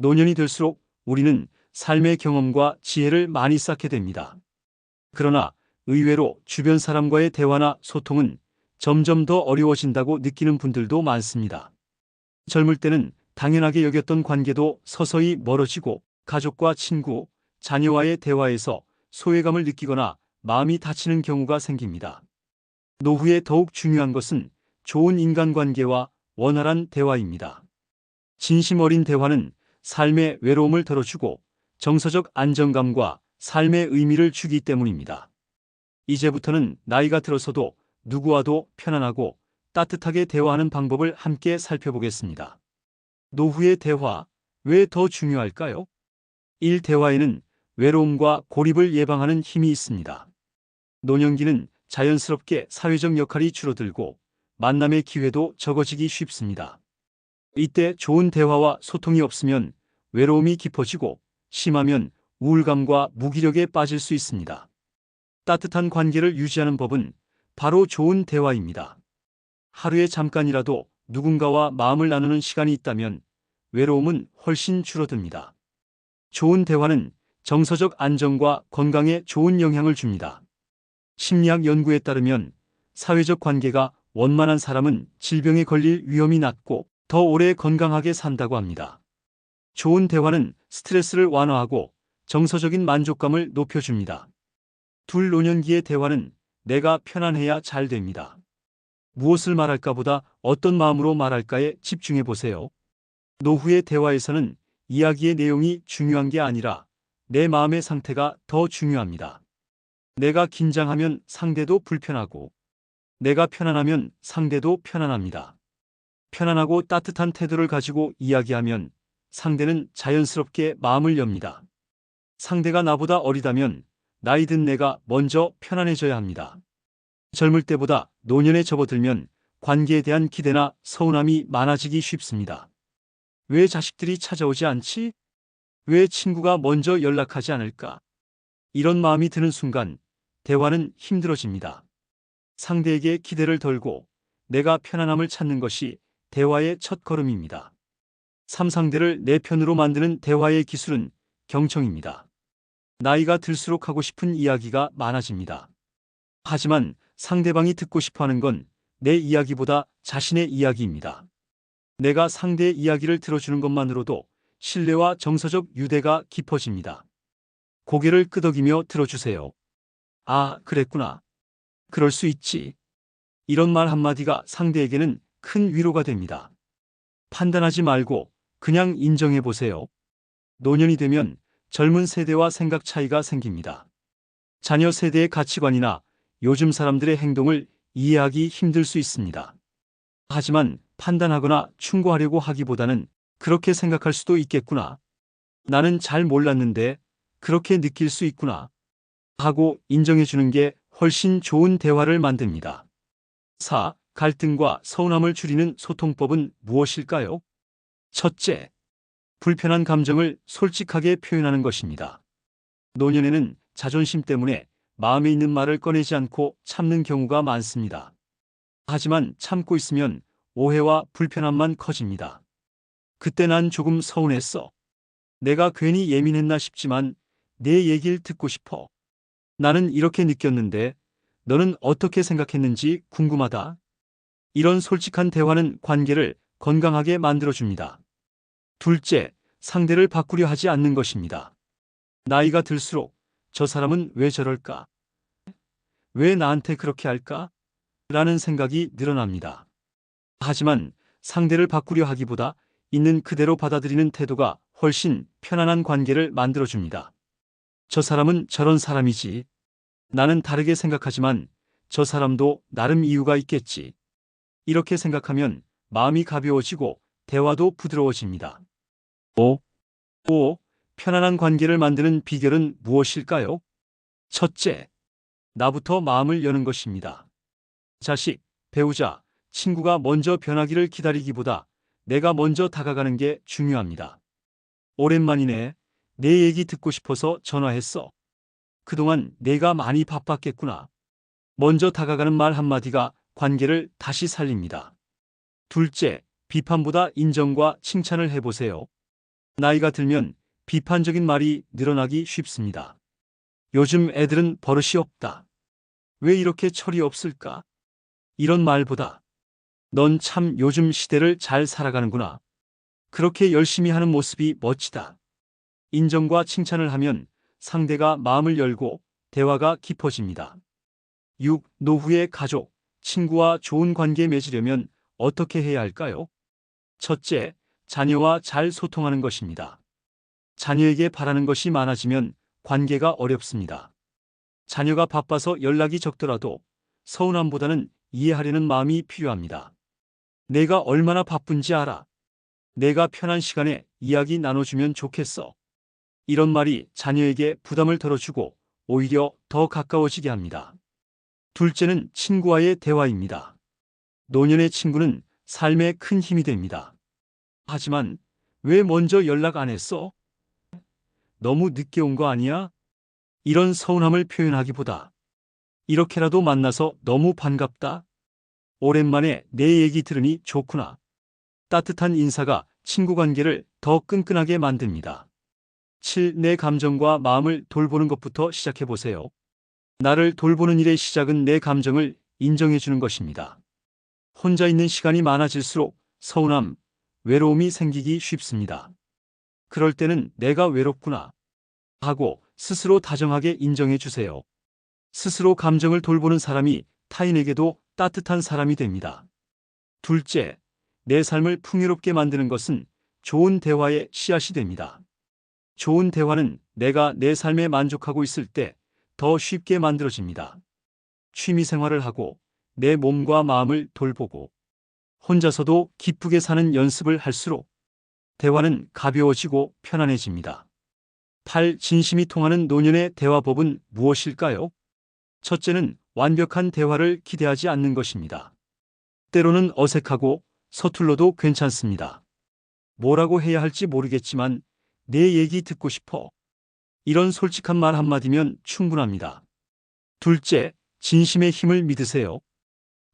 노년이 들수록 우리는 삶의 경험과 지혜를 많이 쌓게 됩니다. 그러나 의외로 주변 사람과의 대화나 소통은 점점 더 어려워진다고 느끼는 분들도 많습니다. 젊을 때는 당연하게 여겼던 관계도 서서히 멀어지고 가족과 친구, 자녀와의 대화에서 소외감을 느끼거나 마음이 다치는 경우가 생깁니다. 노후에 더욱 중요한 것은 좋은 인간관계와 원활한 대화입니다. 진심 어린 대화는 삶의 외로움을 덜어주고 정서적 안정감과 삶의 의미를 주기 때문입니다. 이제부터는 나이가 들어서도 누구와도 편안하고 따뜻하게 대화하는 방법을 함께 살펴보겠습니다. 노후의 대화, 왜 더 중요할까요? 1. 대화에는 외로움과 고립을 예방하는 힘이 있습니다. 노년기는 자연스럽게 사회적 역할이 줄어들고 만남의 기회도 적어지기 쉽습니다. 이때 좋은 대화와 소통이 없으면 외로움이 깊어지고 심하면 우울감과 무기력에 빠질 수 있습니다. 따뜻한 관계를 유지하는 법은 바로 좋은 대화입니다. 하루에 잠깐이라도 누군가와 마음을 나누는 시간이 있다면 외로움은 훨씬 줄어듭니다. 좋은 대화는 정서적 안정과 건강에 좋은 영향을 줍니다. 심리학 연구에 따르면 사회적 관계가 원만한 사람은 질병에 걸릴 위험이 낮고 더 오래 건강하게 산다고 합니다. 좋은 대화는 스트레스를 완화하고 정서적인 만족감을 높여줍니다. 둘, 노년기의 대화는 내가 편안해야 잘 됩니다. 무엇을 말할까 보다 어떤 마음으로 말할까에 집중해 보세요. 노후의 대화에서는 이야기의 내용이 중요한 게 아니라 내 마음의 상태가 더 중요합니다. 내가 긴장하면 상대도 불편하고 내가 편안하면 상대도 편안합니다. 편안하고 따뜻한 태도를 가지고 이야기하면 상대는 자연스럽게 마음을 엽니다. 상대가 나보다 어리다면 나이 든 내가 먼저 편안해져야 합니다. 젊을 때보다 노년에 접어들면 관계에 대한 기대나 서운함이 많아지기 쉽습니다. 왜 자식들이 찾아오지 않지? 왜 친구가 먼저 연락하지 않을까? 이런 마음이 드는 순간 대화는 힘들어집니다. 상대에게 기대를 덜고 내가 편안함을 찾는 것이 대화의 첫 걸음입니다. 3. 상대를 내 편으로 만드는 대화의 기술은 경청입니다. 나이가 들수록 하고 싶은 이야기가 많아집니다. 하지만 상대방이 듣고 싶어 하는 건 내 이야기보다 자신의 이야기입니다. 내가 상대의 이야기를 들어주는 것만으로도 신뢰와 정서적 유대가 깊어집니다. 고개를 끄덕이며 들어주세요. 아, 그랬구나. 그럴 수 있지. 이런 말 한마디가 상대에게는 큰 위로가 됩니다. 판단하지 말고 그냥 인정해 보세요. 노년이 되면 젊은 세대와 생각 차이가 생깁니다. 자녀 세대의 가치관이나 요즘 사람들의 행동을 이해하기 힘들 수 있습니다. 하지만 판단하거나 충고하려고 하기보다는 그렇게 생각할 수도 있겠구나. 나는 잘 몰랐는데 그렇게 느낄 수 있구나. 하고 인정해 주는 게 훨씬 좋은 대화를 만듭니다. 4. 갈등과 서운함을 줄이는 소통법은 무엇일까요? 첫째, 불편한 감정을 솔직하게 표현하는 것입니다. 노년에는 자존심 때문에 마음에 있는 말을 꺼내지 않고 참는 경우가 많습니다. 하지만 참고 있으면 오해와 불편함만 커집니다. 그때 난 조금 서운했어. 내가 괜히 예민했나 싶지만 내 얘기를 듣고 싶어. 나는 이렇게 느꼈는데 너는 어떻게 생각했는지 궁금하다. 이런 솔직한 대화는 관계를 건강하게 만들어줍니다. 둘째, 상대를 바꾸려 하지 않는 것입니다. 나이가 들수록 저 사람은 왜 저럴까? 왜 나한테 그렇게 할까? 라는 생각이 늘어납니다. 하지만 상대를 바꾸려 하기보다 있는 그대로 받아들이는 태도가 훨씬 편안한 관계를 만들어줍니다. 저 사람은 저런 사람이지. 나는 다르게 생각하지만 저 사람도 나름 이유가 있겠지. 이렇게 생각하면 마음이 가벼워지고 대화도 부드러워집니다. 5. 편안한 관계를 만드는 비결은 무엇일까요? 첫째, 나부터 마음을 여는 것입니다. 자식, 배우자, 친구가 먼저 변하기를 기다리기보다 내가 먼저 다가가는 게 중요합니다. 오랜만이네. 내 얘기 듣고 싶어서 전화했어. 그동안 내가 많이 바빴겠구나. 먼저 다가가는 말 한마디가 관계를 다시 살립니다. 둘째, 비판보다 인정과 칭찬을 해보세요. 나이가 들면 비판적인 말이 늘어나기 쉽습니다. 요즘 애들은 버릇이 없다. 왜 이렇게 철이 없을까? 이런 말보다 넌 참 요즘 시대를 잘 살아가는구나. 그렇게 열심히 하는 모습이 멋지다. 인정과 칭찬을 하면 상대가 마음을 열고 대화가 깊어집니다. 6. 노후의 가족, 친구와 좋은 관계 맺으려면 어떻게 해야 할까요? 첫째, 자녀와 잘 소통하는 것입니다. 자녀에게 바라는 것이 많아지면 관계가 어렵습니다. 자녀가 바빠서 연락이 적더라도 서운함보다는 이해하려는 마음이 필요합니다. 내가 얼마나 바쁜지 알아. 내가 편한 시간에 이야기 나눠주면 좋겠어. 이런 말이 자녀에게 부담을 덜어주고 오히려 더 가까워지게 합니다. 둘째는 친구와의 대화입니다. 노년의 친구는 삶에 큰 힘이 됩니다. 하지만 왜 먼저 연락 안 했어? 너무 늦게 온 거 아니야? 이런 서운함을 표현하기보다 이렇게라도 만나서 너무 반갑다. 오랜만에 내 얘기 들으니 좋구나. 따뜻한 인사가 친구 관계를 더 끈끈하게 만듭니다. 7. 내 감정과 마음을 돌보는 것부터 시작해 보세요. 나를 돌보는 일의 시작은 내 감정을 인정해 주는 것입니다. 혼자 있는 시간이 많아질수록 서운함, 외로움이 생기기 쉽습니다. 그럴 때는 내가 외롭구나 하고 스스로 다정하게 인정해 주세요. 스스로 감정을 돌보는 사람이 타인에게도 따뜻한 사람이 됩니다. 둘째, 내 삶을 풍요롭게 만드는 것은 좋은 대화의 씨앗이 됩니다. 좋은 대화는 내가 내 삶에 만족하고 있을 때 더 쉽게 만들어집니다. 취미 생활을 하고 내 몸과 마음을 돌보고 혼자서도 기쁘게 사는 연습을 할수록 대화는 가벼워지고 편안해집니다. 8. 진심이 통하는 노년의 대화법은 무엇일까요? 첫째는 완벽한 대화를 기대하지 않는 것입니다. 때로는 어색하고 서툴러도 괜찮습니다. 뭐라고 해야 할지 모르겠지만 내 얘기 듣고 싶어. 이런 솔직한 말 한마디면 충분합니다. 둘째, 진심의 힘을 믿으세요.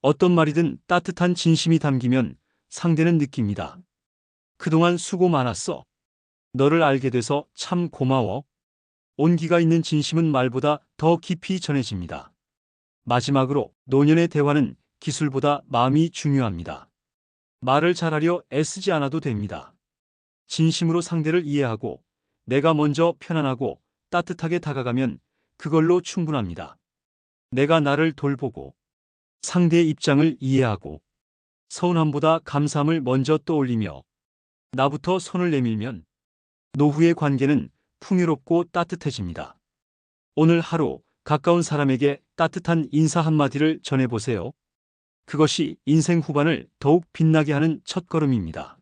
어떤 말이든 따뜻한 진심이 담기면 상대는 느낍니다. 그동안 수고 많았어. 너를 알게 돼서 참 고마워. 온기가 있는 진심은 말보다 더 깊이 전해집니다. 마지막으로 노년의 대화는 기술보다 마음이 중요합니다. 말을 잘하려 애쓰지 않아도 됩니다. 진심으로 상대를 이해하고 내가 먼저 편안하고 따뜻하게 다가가면 그걸로 충분합니다. 내가 나를 돌보고 상대의 입장을 이해하고 서운함보다 감사함을 먼저 떠올리며 나부터 손을 내밀면 노후의 관계는 풍요롭고 따뜻해집니다. 오늘 하루 가까운 사람에게 따뜻한 인사 한마디를 전해보세요. 그것이 인생 후반을 더욱 빛나게 하는 첫걸음입니다.